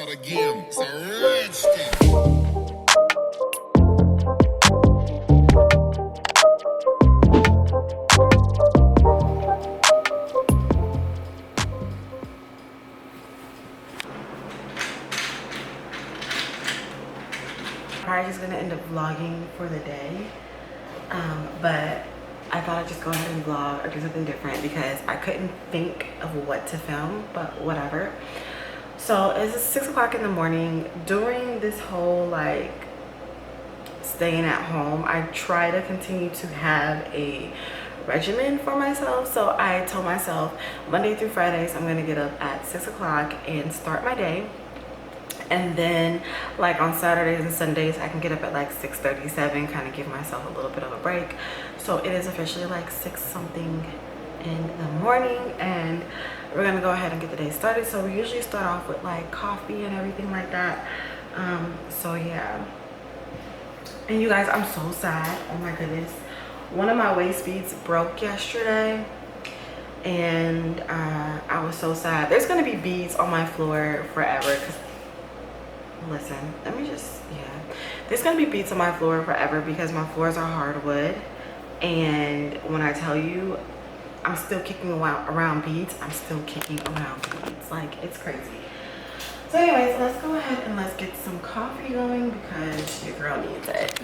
start again. It's a rich thing. I'm just gonna end up vlogging for the day, but I thought I'd just go ahead and vlog or do something different because I couldn't think of what to film, but whatever. So it's 6 o'clock in the morning. During this whole like staying at home, I try to continue to have a regimen for myself. So I told myself Monday through Fridays I'm gonna get up at 6 o'clock and start my day. And then like on Saturdays and Sundays I can get up at like 6:37, kind of give myself a little bit of a break. So it is officially like 6 something in the morning and we're gonna go ahead and get the day started. So we usually start off with like coffee and everything like that. So yeah. And you guys, I'm so sad. Oh my goodness. One of my waist beads broke yesterday and I was so sad. There's gonna be beads on my floor forever because listen, let me just, yeah, there's gonna be beads on my floor forever because my floors are hardwood. And when I tell you I'm still kicking around beads, I'm still kicking around beads, like it's crazy. So anyways, let's go ahead and let's get some coffee going because your girl needs it.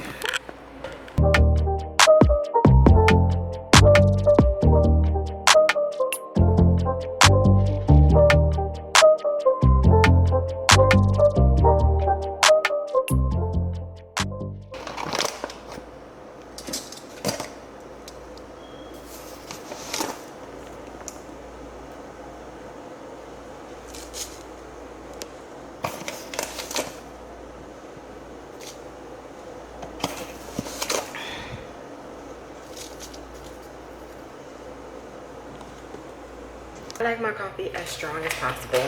I like my coffee as strong as possible.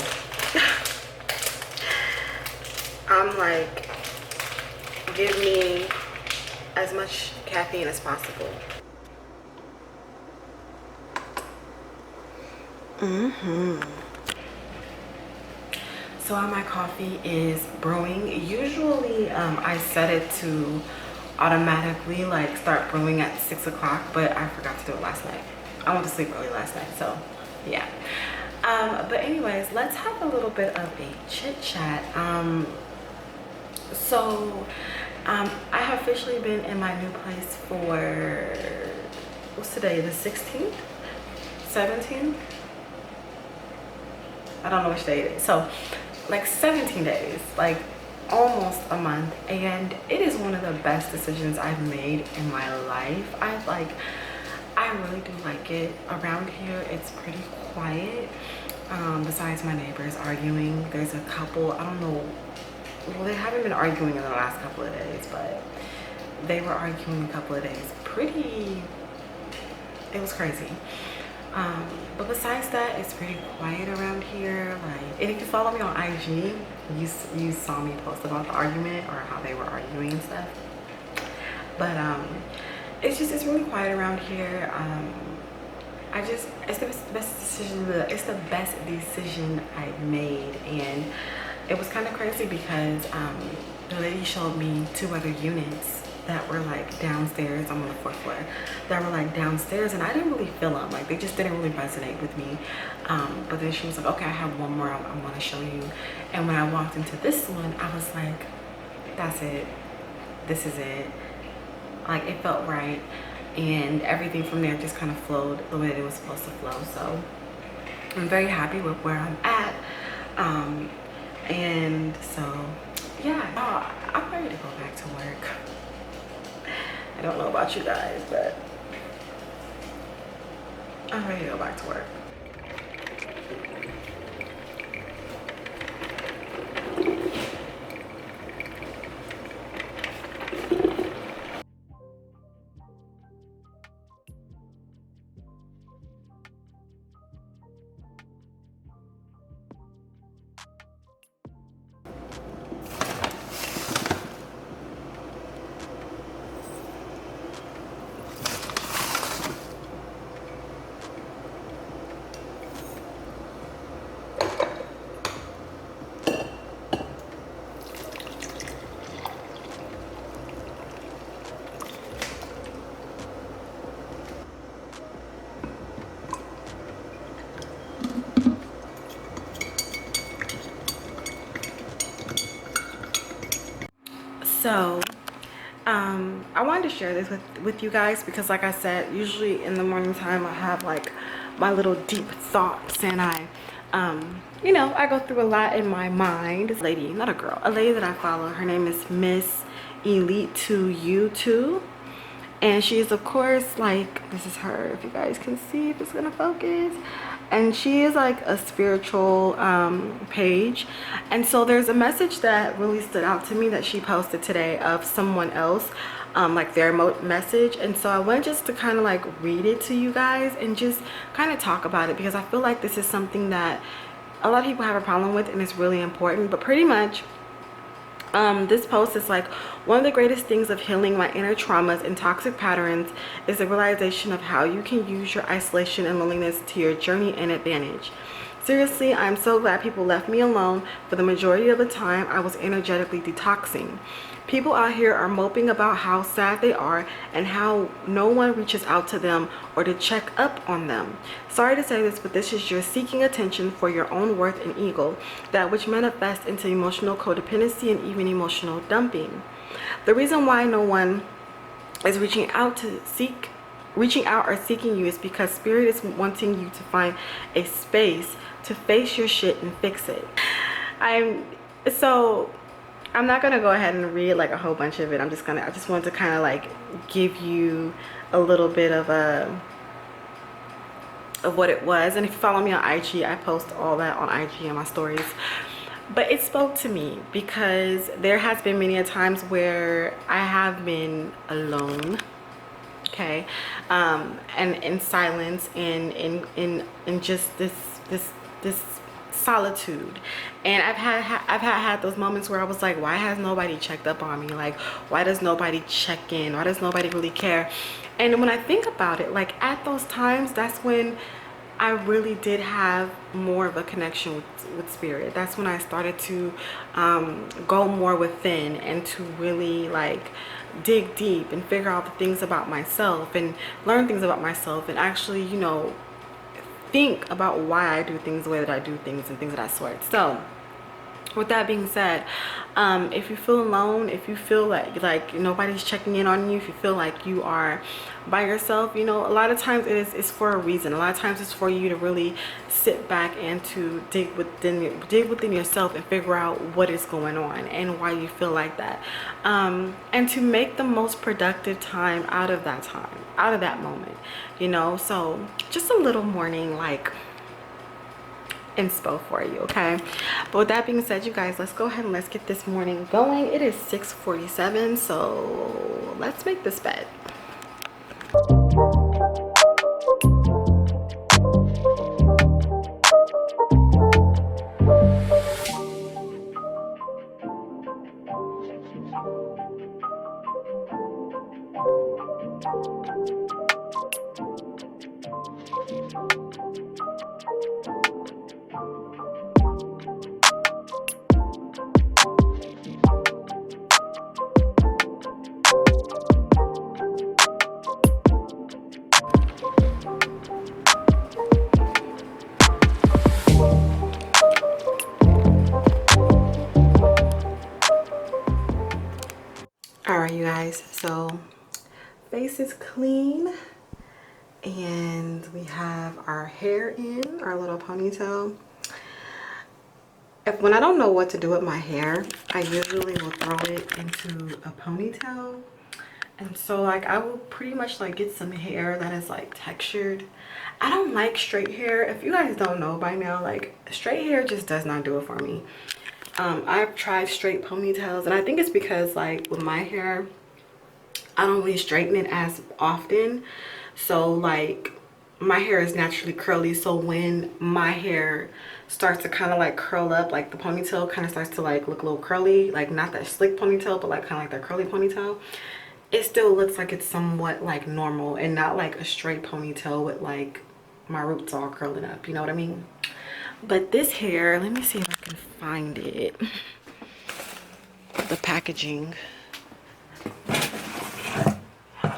I'm like, give me as much caffeine as possible. So while my coffee is brewing, usually I set it to automatically like start brewing at 6 o'clock, but I forgot to do it last night. I went to sleep early last night, so yeah. But anyways, let's have a little bit of a chit chat. I have officially been in my new place for, what's today, the 16th, 17th? I don't know which day it is. So like 17 days, like almost a month, and it is one of the best decisions I've made in my life. I really do like it. Around here it's pretty quiet, besides my neighbors arguing. There's a couple, I don't know, well, they haven't been arguing in the last couple of days, but they were arguing a couple of days. It was crazy. But besides that, it's pretty quiet around here. Like, and if you follow me on IG, you saw me post about the argument or how they were arguing and stuff. But it's really quiet around here. It's the best decision I've made. And it was kind of crazy because the lady showed me 2 other units that were like downstairs. I'm on the 4th floor, that were like downstairs, and I didn't really feel them. Like, they just didn't really resonate with me. But then she was like, okay, I have one more I want to show you. And when I walked into this one, I was like, that's it, this is it. Like, it felt right, and everything from there just kind of flowed the way that it was supposed to flow. So I'm very happy with where I'm at. And so yeah, I'm ready to go back to work. I don't know about you guys, but I'm ready to go back to work. So I wanted to share this with you guys because, like I said, usually in the morning time I have like my little deep thoughts, and I you know, I go through a lot in my mind. This lady, not a girl, a lady that I follow, her name is Miss Elite to You Too, and she is, of course, like, this is her, if you guys can see, if it's gonna focus, and she is like a spiritual page. And so there's a message that really stood out to me that she posted today of someone else, like their message. And so I wanted just to kind of like read it to you guys and just kind of talk about it, because I feel like this is something that a lot of people have a problem with, and it's really important. But pretty much this post is like, one of the greatest things of healing my inner traumas and toxic patterns is the realization of how you can use your isolation and loneliness to your journey and advantage. Seriously, I'm so glad people left me alone. For the majority of the time, I was energetically detoxing. People out here are moping about how sad they are and how no one reaches out to them or to check up on them. Sorry to say this, but this is your seeking attention for your own worth and ego, that which manifests into emotional codependency and even emotional dumping. The reason why no one is reaching out or seeking you is because Spirit is wanting you to find a space to face your shit and fix it. I'm not gonna go ahead and read like a whole bunch of it. I just wanted to kind of like give you a little bit of what it was. And if you follow me on IG, I post all that on IG and my stories. But it spoke to me because there has been many a times where I have been alone, okay, and in silence, and in just this solitude. And I've had those moments where I was like, why has nobody checked up on me? Like, why does nobody check in? Why does nobody really care? And when I think about it, like at those times, that's when I really did have more of a connection with Spirit. That's when I started to go more within and to really like dig deep and figure out the things about myself and learn things about myself, and actually, you know, think about why I do things the way that I do things and things of that sort. So with that being said, if you feel alone, if you feel like nobody's checking in on you, if you feel like you are by yourself, you know, a lot of times it's for a reason. A lot of times it's for you to really sit back and to dig within yourself and figure out what is going on and why you feel like that, and to make the most productive time out of that moment, you know. So just a little morning like inspo for you, okay? But with that being said, you guys, let's go ahead and let's get this morning going. It is 6:47, so let's make this bed. Alright, you guys, so face is clean and we have our hair in our little ponytail. When I don't know what to do with my hair, I usually will throw it into a ponytail. And so like I will pretty much like get some hair that is like textured. I don't like straight hair. If you guys don't know by now, like straight hair just does not do it for me. I've tried straight ponytails, and I think it's because like with my hair, I don't really straighten it as often. So like my hair is naturally curly, so when my hair starts to kind of like curl up, like the ponytail kind of starts to like look a little curly, like not that slick ponytail, but like kind of like that curly ponytail, it still looks like it's somewhat like normal and not like a straight ponytail with like my roots all curling up, you know what I mean? But this hair, let me see if I can find it, the packaging.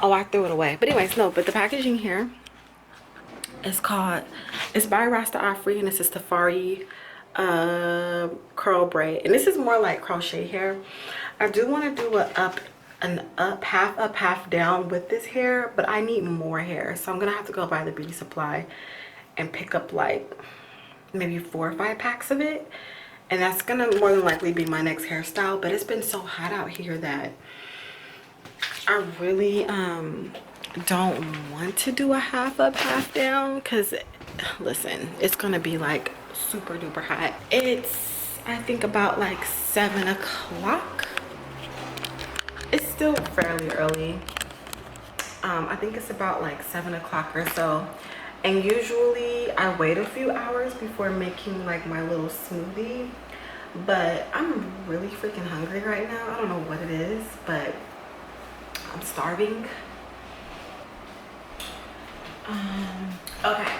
Oh, I threw it away. But anyways, no, but the packaging here is it's by Rasta Afri, and it's a Safari curl braid, and this is more like crochet hair. I do want to do an up, half down with this hair, but I need more hair. So I'm going to have to go buy the beauty supply and pick up like maybe 4 or 5 packs of it. And that's going to more than likely be my next hairstyle. But it's been so hot out here that I really don't want to do a half up, half down. Because listen, it's going to be like super duper hot. It's, I think, about like 7 o'clock. It's still fairly early. I think it's about like 7 o'clock or so. And usually I wait a few hours before making like my little smoothie. But I'm really freaking hungry right now. I don't know what it is, but I'm starving. Okay.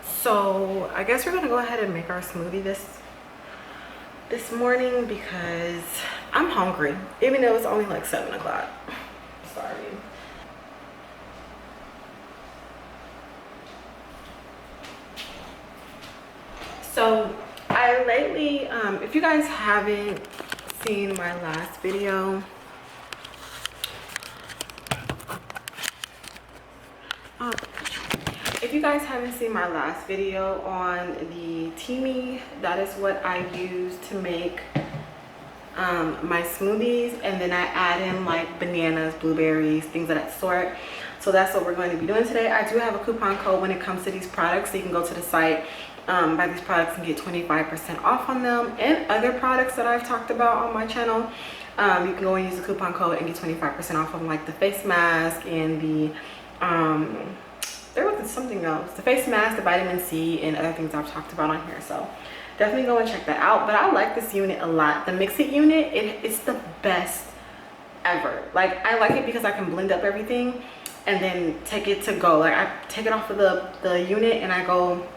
So I guess we're gonna go ahead and make our smoothie this morning because I'm hungry, even though it's only like 7 o'clock. Sorry. So I lately, if you guys haven't seen my last video, on the Teami, that is what I use to make my smoothies, and then I add in like bananas, blueberries, things of that sort. So that's what we're going to be doing today. I do have a coupon code when it comes to these products, so you can go to the site, buy these products and get 25% off on them, and other products that I've talked about on my channel. You can go and use the coupon code and get 25% off of like the face mask and the there was something else, the face mask, the vitamin C, and other things I've talked about on here. So definitely go and check that out. But I like this unit a lot. The Mix It unit, it's the best ever. Like, I like it because I can blend up everything and then take it to go. Like, I take it off of the unit and I go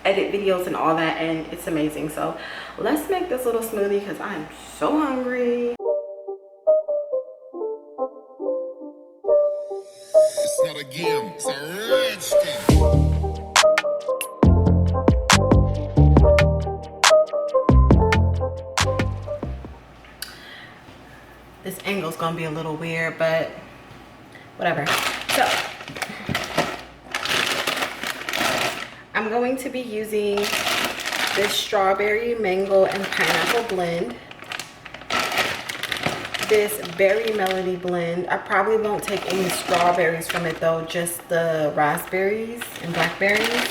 edit videos and all that, and it's amazing. So let's make this little smoothie because I'm so hungry. It's not a game, it's a rich thing. This angle's gonna be a little weird, but whatever. So I'm going to be using this strawberry, mango, and pineapple blend. This berry melody blend. I probably won't take any strawberries from it though, just the raspberries and blackberries.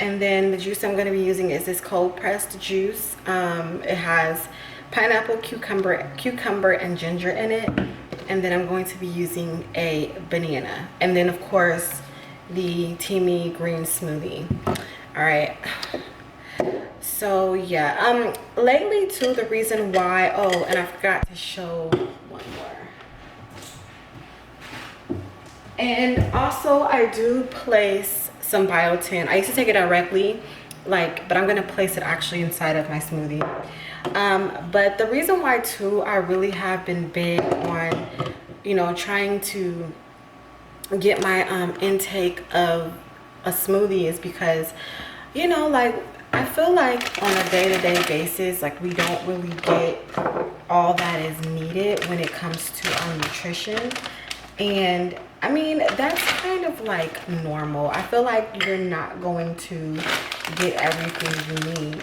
And then the juice I'm going to be using is this cold pressed juice. It has pineapple, cucumber, and ginger in it. And then I'm going to be using a banana. And then of course the Teami green smoothie. All right. So yeah, lately too, the reason why, oh, and I forgot to show one more. And also I do place some biotin. I used to take it directly, like, but I'm gonna place it actually inside of my smoothie. But the reason why too, I really have been big on, you know, trying to get my intake of a smoothie is because, you know, like, I feel like on a day-to-day basis, like, we don't really get all that is needed when it comes to our nutrition. And I mean, that's kind of like normal. I feel like you're not going to get everything you need.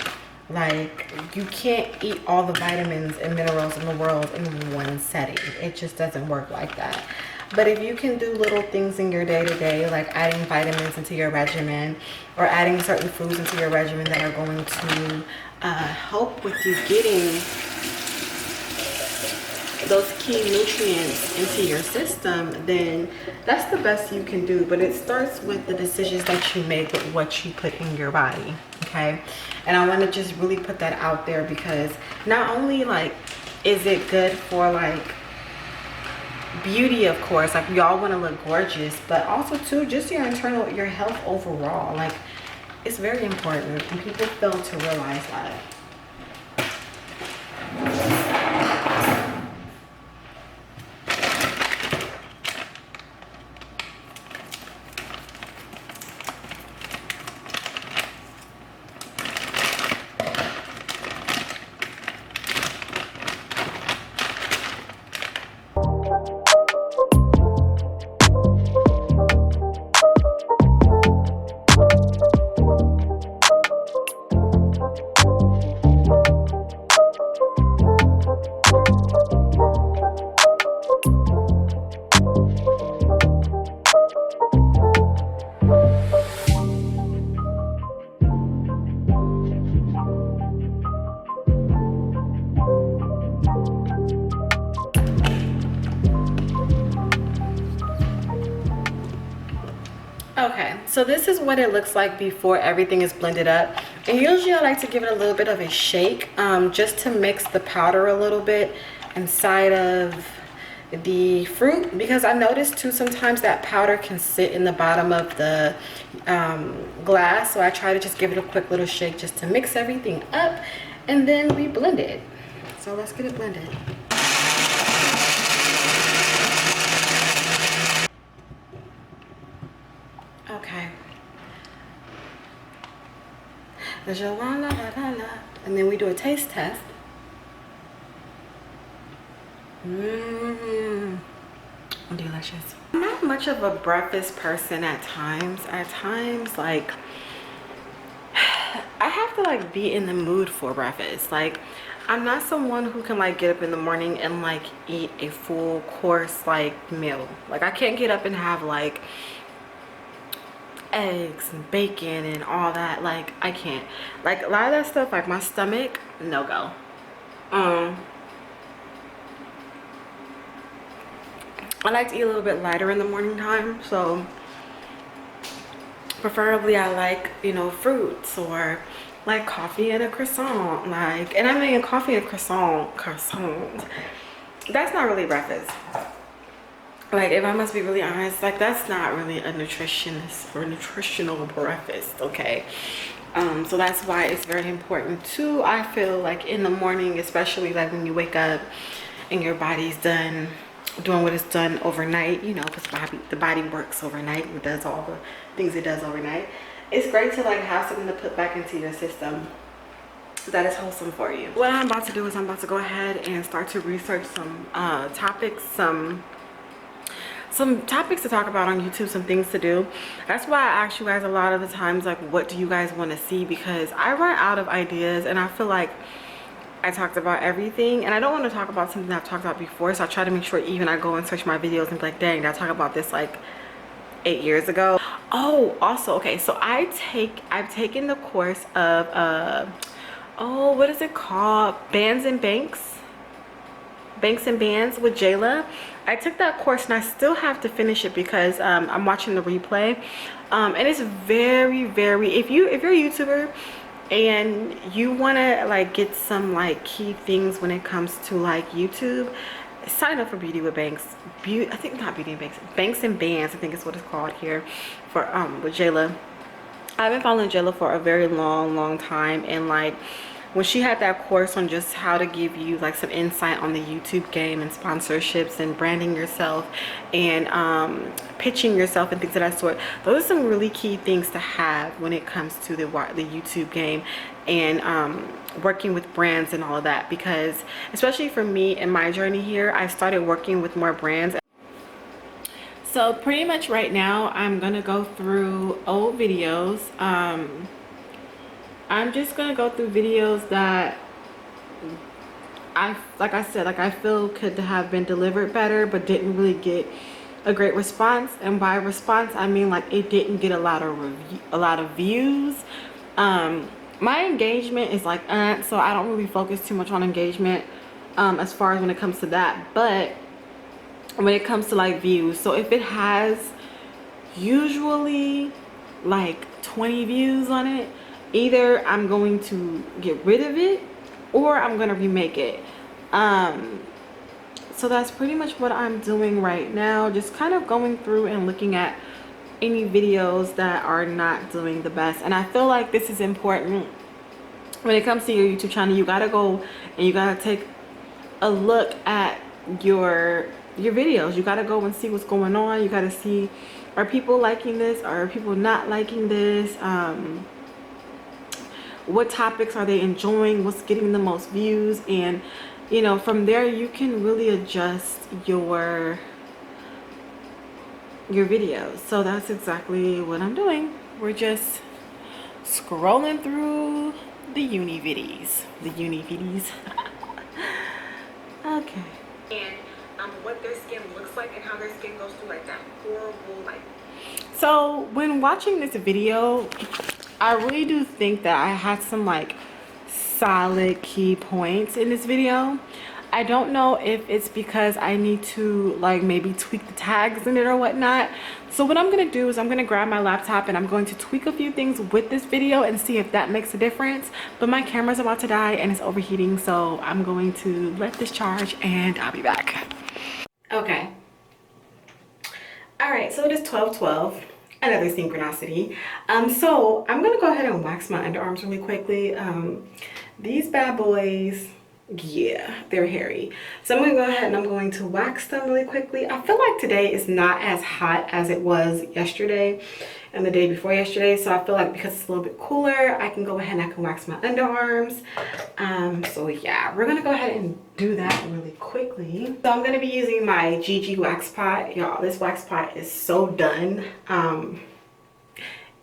Like, you can't eat all the vitamins and minerals in the world in one setting. It just doesn't work like that. But if you can do little things in your day-to-day, like adding vitamins into your regimen or adding certain foods into your regimen that are going to help with you getting those key nutrients into your system, then that's the best you can do. But it starts with the decisions that you make with what you put in your body, okay? And I want to just really put that out there because not only, like, is it good for, like, beauty, of course, like, we all want to look gorgeous, but also too, just your health overall. Like, it's very important, and people fail to realize that. So this is what it looks like before everything is blended up. And usually I like to give it a little bit of a shake, just to mix the powder a little bit inside of the fruit, because I noticed too sometimes that powder can sit in the bottom of the glass. So I try to just give it a quick little shake just to mix everything up, and then we blend it. So let's get it blended. Okay. And then we do a taste test. Delicious. I'm not much of a breakfast person at times. Like, I have to like be in the mood for breakfast. Like, I'm not someone who can like get up in the morning and like eat a full course like meal. Like, I can't get up and have like eggs and bacon and all that. Like, I can't. Like, a lot of that stuff, like my stomach, no go. I like to eat a little bit lighter in the morning time, so preferably I like, you know, fruits or like coffee and a croissant. Like, and I mean coffee and croissant, that's not really breakfast. Like, if I must be really honest, like that's not really a nutritionist or nutritional breakfast, okay? So that's why it's very important too, I feel like, in the morning, especially like when you wake up and your body's done doing what it's done overnight, you know, because the body works overnight. It does all the things it does overnight. It's great to like have something to put back into your system that is wholesome for you. What I'm about to do is I'm about to go ahead and start to research some topics, some topics to talk about on YouTube, some things to do. That's why I ask you guys a lot of the times, like, what do you guys want to see? Because I run out of ideas and I feel like I talked about everything, and I don't want to talk about something I've talked about before, so I try to make sure even I go and search my videos and be like, dang, I talked about this like 8 years ago. Oh, also, okay, so I've taken the course of oh, what is it called? Bands and Banks and Bands with Jayla. I took that course and I still have to finish it because I'm watching the replay, and it's very, very, if you're a YouTuber and you want to like get some like key things when it comes to like YouTube, sign up for Beauty with Banks. I think not Beauty and Banks, Banks and Bands, I think is what it's called here, for with Jayla. I've been following Jayla for a very long time, and like when she had that course on just how to give you like some insight on the YouTube game and sponsorships and branding yourself and pitching yourself and things of that sort, those are some really key things to have when it comes to the YouTube game and working with brands and all of that. Because especially for me in my journey here, I started working with more brands. So pretty much right now I'm gonna go through old videos. I'm just gonna go through videos that like I said, I feel could have been delivered better but didn't really get a great response. And by response I mean like it didn't get a lot of views. My engagement is like so I don't really focus too much on engagement as far as when it comes to that. But when it comes to like views, so if it has usually like 20 views on it, either I'm going to get rid of it or I'm going to remake it. So that's pretty much what I'm doing right now, just kind of going through and looking at any videos that are not doing the best. And I feel like this is important when it comes to your YouTube channel. You gotta go and you gotta take a look at your videos. You gotta go and see what's going on. You gotta see, are people liking this, are people not liking this, what topics are they enjoying, what's getting the most views, and you know, from there you can really adjust your videos. So that's exactly what I'm doing. We're just scrolling through the uni viddies. Okay. And what their skin looks like and how their skin goes through like that horrible like. So when watching this video, I really do think that I had some like solid key points in this video. I don't know if it's because I need to like maybe tweak the tags in it or whatnot. So what I'm gonna do is I'm gonna grab my laptop and I'm going to tweak a few things with this video and see if that makes a difference. But my camera's about to die and it's overheating, so I'm going to let this charge and I'll be back. Okay. All right, so it is 12:12. Another synchronicity. So I'm gonna go ahead and wax my underarms really quickly. These bad boys, yeah, they're hairy. So I'm gonna go ahead and I'm going to wax them really quickly. I feel like today is not as hot as it was yesterday and the day before yesterday. So I feel like because it's a little bit cooler, I can go ahead and I can wax my underarms. So yeah, we're gonna go ahead and do that really quickly. So I'm gonna be using my GG wax pot. Y'all, this wax pot is so done.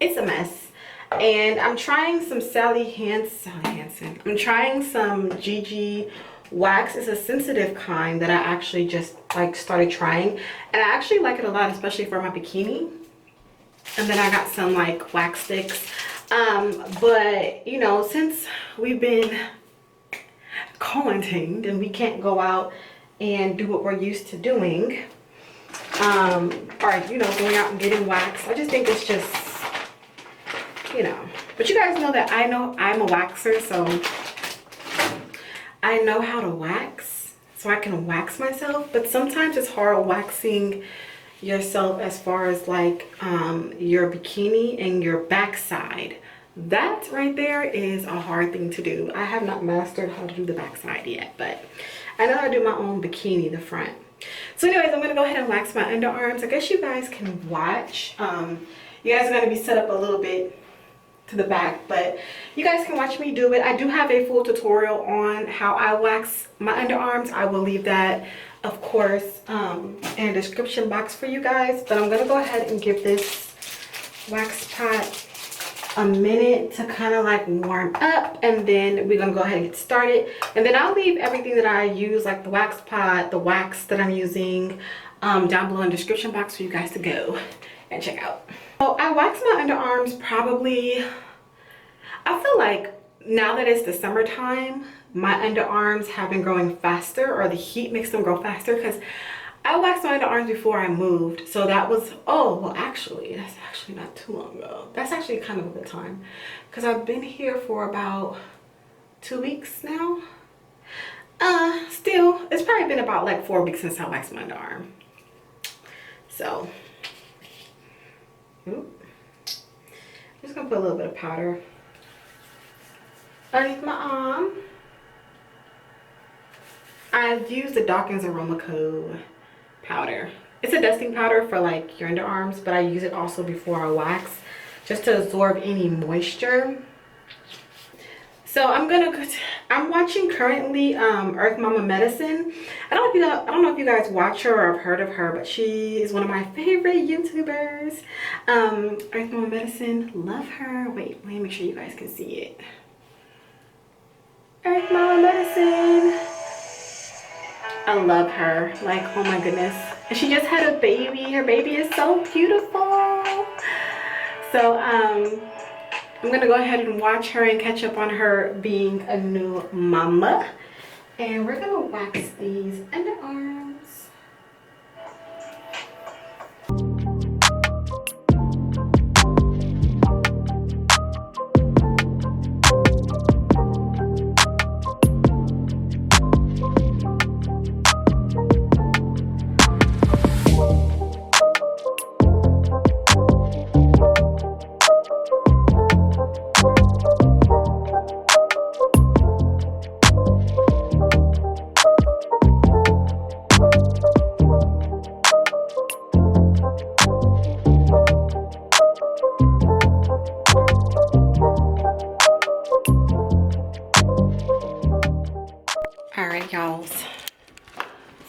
It's a mess. And I'm trying some Sally Hansen. I'm trying some GG wax. It's a sensitive kind that I actually just like started trying, and I actually like it a lot, especially for my bikini. And then I got some like wax sticks. But you know, since we've been quarantined and we can't go out and do what we're used to doing, or you know, going out and getting wax, I just think it's just, you know. But you guys know that I know I'm a waxer, so I know how to wax, so I can wax myself. But sometimes it's hard waxing yourself as far as like your bikini and your backside. That right there is a hard thing to do. I have not mastered how to do the backside yet, but I know how to do my own bikini, the front. So anyways, I'm gonna go ahead and wax my underarms. I guess you guys can watch. You guys are gonna be set up a little bit to the back, but you guys can watch me do it. I do have a full tutorial on how I wax my underarms. I will leave that, of course, in the description box for you guys. But I'm gonna go ahead and give this wax pot a minute to kind of like warm up, and then we're gonna go ahead and get started. And then I'll leave everything that I use, like the wax pot, the wax that I'm using, down below in the description box for you guys to go and check out. So I wax my underarms probably, I feel like now that it's the summertime, my underarms have been growing faster, or the heat makes them grow faster, because I waxed my underarms before I moved. So that was, oh, well actually, that's actually not too long ago. That's actually kind of a good time, because I've been here for about 2 weeks now. Still, it's probably been about like 4 weeks since I waxed my underarm. So, I'm just gonna put a little bit of powder underneath my arm. I've used the Dawkins Aroma Co powder. It's a dusting powder for like your underarms, but I use it also before I wax, just to absorb any moisture. So I'm watching currently Earth Mama Medicine. I don't know if you guys watch her or have heard of her, but she is one of my favorite YouTubers. Earth Mama Medicine, love her. Wait, let me make sure you guys can see it. Earth Mama Medicine, I love her, like, oh my goodness. And she just had a baby. Her baby is so beautiful. So I'm gonna go ahead and watch her and catch up on her being a new mama. And we're gonna wax these underarms.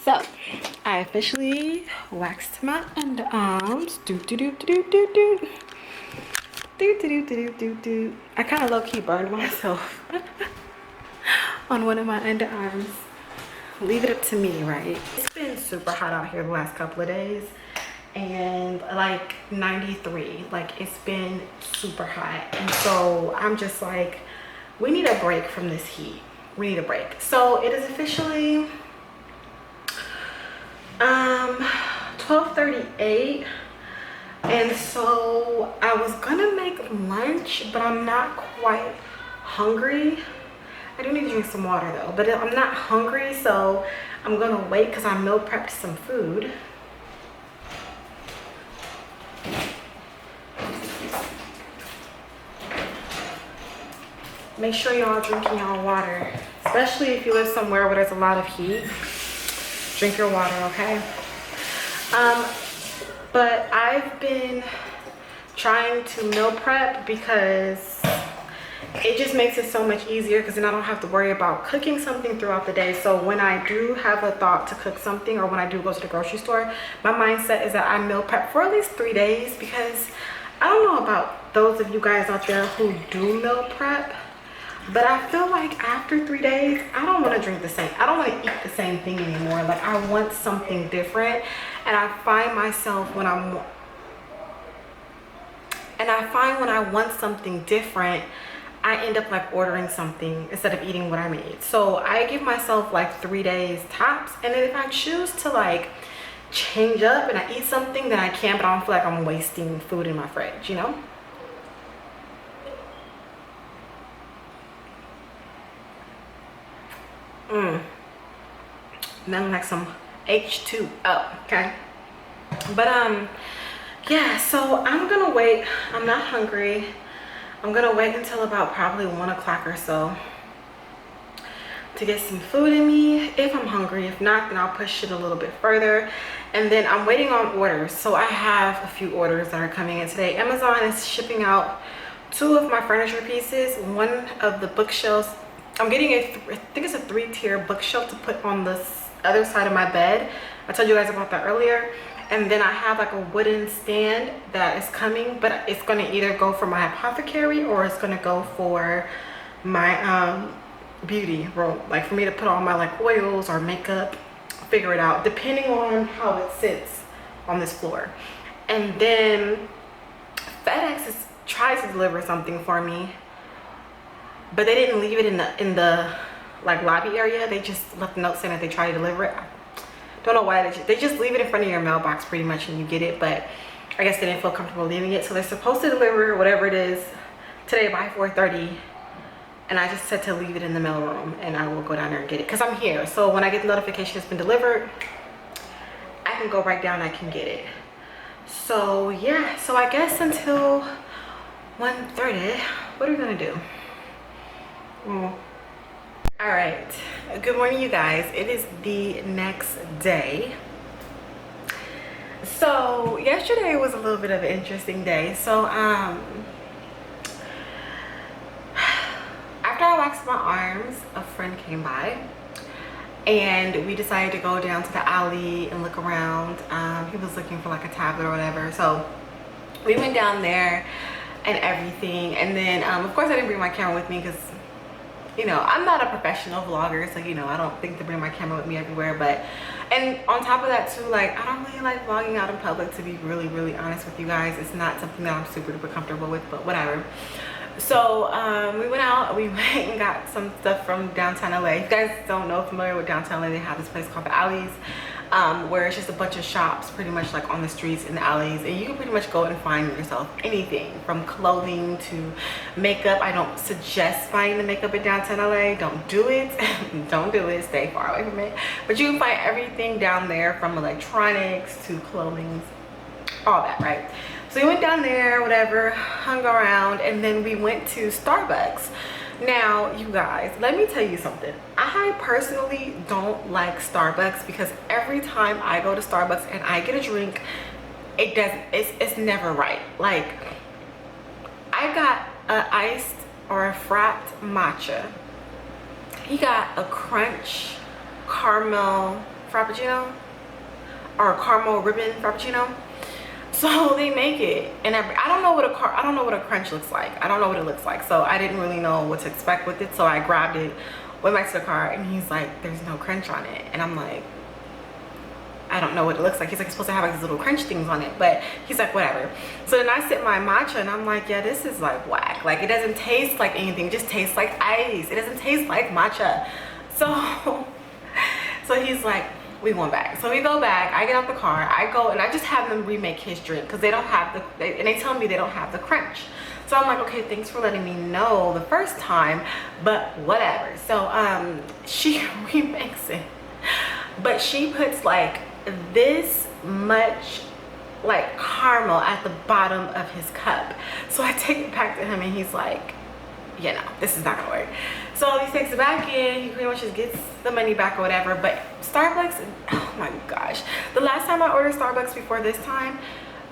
So I officially waxed my underarms. I kind of low-key burned myself on one of my underarms. Leave it up to me, right? It's been super hot out here the last couple of days, and like 93, like it's been super hot. And so I'm just like, we need a break from this heat. We need a break. So it is officially 12:38, and so I was gonna make lunch, but I'm not quite hungry. I do need to drink some water though, but I'm not hungry, so I'm gonna wait because I meal prepped some food. Make sure y'all drinking y'all water, especially if you live somewhere where there's a lot of heat. Drink your water, okay? But I've been trying to meal prep because it just makes it so much easier, because then I don't have to worry about cooking something throughout the day. So when I do have a thought to cook something, or when I do go to the grocery store, my mindset is that I meal prep for at least 3 days, because I don't know about those of you guys out there who do meal prep, but I feel like after 3 days, I don't want to drink the same. I don't want to eat the same thing anymore. Like, I want something different. And I find myself when I want something different, I end up like ordering something instead of eating what I made. So I give myself like 3 days tops. And then if I choose to like change up and I eat something, then I can, but I don't feel like I'm wasting food in my fridge, you know? Nothing like some H2O, okay? But yeah, so I'm gonna wait. I'm not hungry. I'm gonna wait until about probably 1 o'clock or so to get some food in me if I'm hungry. If not, then I'll push it a little bit further. And then I'm waiting on orders. So I have a few orders that are coming in today. Amazon is shipping out 2 of my furniture pieces, 1 of the bookshelves. I'm getting I think it's a 3-tier bookshelf to put on this other side of my bed. I told you guys about that earlier. And then I have like a wooden stand that is coming, but it's going to either go for my apothecary or it's going to go for my beauty room, like for me to put all my like oils or makeup, figure it out depending on how it sits on this floor. And then FedEx tries to deliver something for me, but they didn't leave it in the like lobby area. They just left a note saying that they tried to deliver it. Don't know why they just leave it in front of your mailbox pretty much and you get it, but I guess they didn't feel comfortable leaving it. So they're supposed to deliver whatever it is today by 4:30, and I just said to leave it in the mail room and I will go down there and get it because I'm here. So when I get the notification it's been delivered, I can go right down, I can get it. So yeah, so I guess until 1:30, what are we gonna do? All right, good morning you guys. It is the next day. So yesterday was a little bit of an interesting day. So after I waxed my arms, a friend came by and we decided to go down to the alley and look around. He was looking for like a tablet or whatever, so we went down there and everything. And then of course I didn't bring my camera with me because, you know, I'm not a professional vlogger, so you know, I don't think to bring my camera with me everywhere. But and on top of that too, like I don't really like vlogging out in public, to be really honest with you guys. It's not something that I'm super duper comfortable with, but whatever. So we went out, we went and got some stuff from downtown LA. If you guys don't know, familiar with downtown LA, they have this place called the Alleys, where it's just a bunch of shops pretty much like on the streets in the alleys, and you can pretty much go and find yourself anything from clothing to makeup. I don't suggest buying the makeup in downtown LA. Don't do it. Don't do it. Stay far away from it. But you can find everything down there, from electronics to clothing, all that, right? So we went down there, whatever, hung around, and then we went to Starbucks. Now, you guys, let me tell you something. I personally don't like Starbucks because every time I go to Starbucks and I get a drink, it's never right. Like, I got an iced or a frapped matcha. He got a crunch caramel frappuccino or a caramel ribbon frappuccino. So they make it, and I don't know what a crunch looks like. I don't know what it looks like, so I didn't really know what to expect with it. So I grabbed it, went back to the car, and he's like, "There's no crunch on it," and I'm like, "I don't know what it looks like." He's like, "It's supposed to have like these little crunch things on it," but he's like, "Whatever." So then I sip my matcha, and I'm like, "Yeah, this is like whack. Like it doesn't taste like anything. It just tastes like ice. It doesn't taste like matcha." So he's like, we went back. So we go back, I get out the car, I go and I just have them remake his drink because they don't have and they tell me they don't have the crunch. So I'm like, okay, thanks for letting me know the first time, but whatever. So she remakes it, but she puts like this much like caramel at the bottom of his cup. So I take it back to him and he's like, yeah, no, this is not gonna work. So he takes it back in, he pretty much just gets the money back or whatever. But Starbucks, oh my gosh, the last time I ordered Starbucks before this time,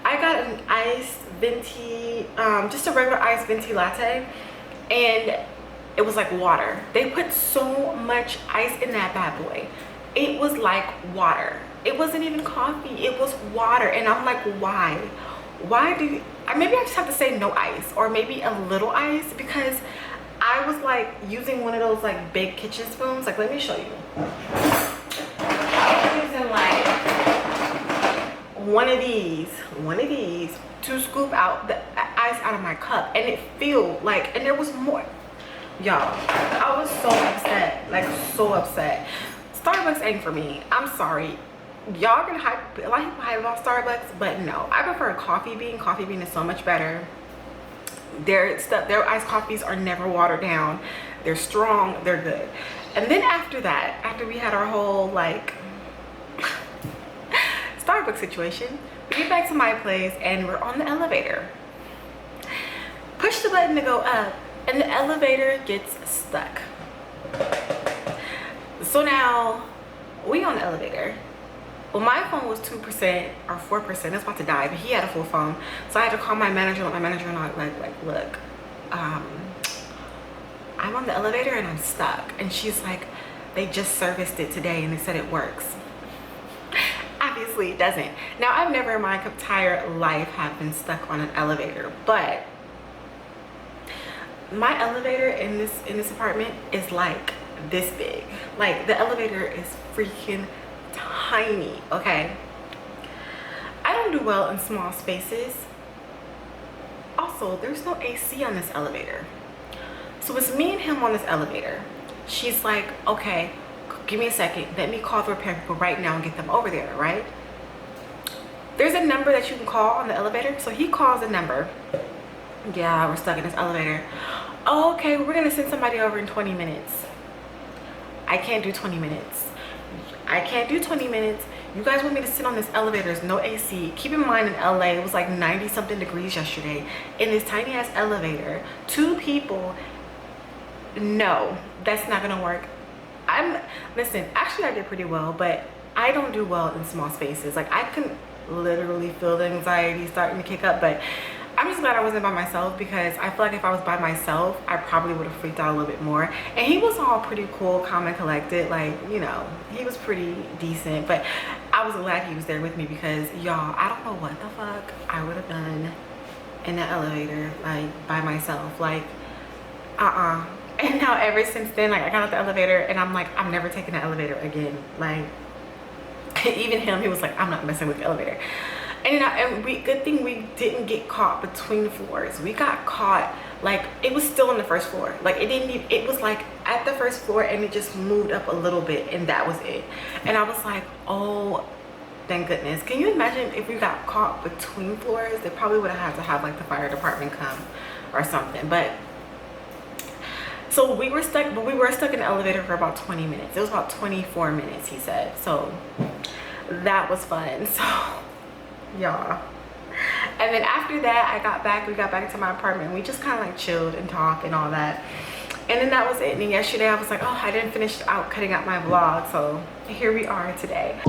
I got an iced venti, just a regular iced venti latte, and it was like water. They put so much ice in that bad boy. It was like water. It wasn't even coffee, it was water. And I'm like, why do you, maybe I just have to say no ice, or maybe a little ice, because I was like using one of those like big kitchen spoons. Like, let me show you. I was using like one of these to scoop out the ice out of my cup, and it felt like, and there was more. Y'all, I was so upset, like so upset. Starbucks ain't for me. I'm sorry. Y'all can hype, a lot of people hype about Starbucks, but no, I prefer Coffee Bean. Coffee Bean is so much better. Their iced coffees are never watered down. They're strong, they're good. And then after that, after we had our whole like Starbucks situation, we get back to my place and we're on the elevator. Push the button to go up and the elevator gets stuck. So now we on the elevator. Well, my phone was 2% or 4%. It's about to die, but he had a full phone. So I had to call my manager, and like, look, I'm on the elevator and I'm stuck. And she's like, they just serviced it today and they said it works. Obviously it doesn't. Now, I've never in my entire life have been stuck on an elevator, but my elevator in this apartment is like this big. Like, the elevator is freaking tiny, okay? I don't do well in small spaces. Also, there's no AC on this elevator. So it's me and him on this elevator. She's like, okay, give me a second. Let me call the repair people right now and get them over there, right? There's a number that you can call on the elevator. So he calls a number. Yeah, we're stuck in this elevator. Oh, okay, we're gonna send somebody over in 20 minutes. I can't do 20 minutes. I can't do 20 minutes. You guys want me to sit on this elevator? There's no AC. Keep in mind, in LA, it was like 90 something degrees yesterday in this tiny ass elevator. 2 people. No, that's not gonna work. Listen, actually I did pretty well, but I don't do well in small spaces. Like, I can literally feel the anxiety starting to kick up, but I'm just glad I wasn't by myself, because I feel like if I was by myself, I probably would have freaked out a little bit more. And he was all pretty cool, calm and collected. Like, you know, he was pretty decent, but I was glad he was there with me, because y'all, I don't know what the fuck I would have done in the elevator, like, by myself. Like, And now ever since then, like, I got out the elevator and I'm like, I'm never taking the elevator again. Like, even him, he was like, I'm not messing with the elevator. And good thing we didn't get caught between floors. We got caught, like, it was still on the first floor. Like, it was like at the first floor, and it just moved up a little bit, and that was it. And I was like, oh, thank goodness. Can you imagine if we got caught between floors? They probably would have had to have like the fire department come or something. But so we were stuck, but we were stuck in the elevator for about 20 minutes. It was about 24 minutes, he said. So that was fun. So y'all, and then after that, we got back to my apartment. We just kind of like chilled and talked and all that, and then that was it. And then yesterday I was like, oh, I didn't finish cutting out my vlog, so here we are today.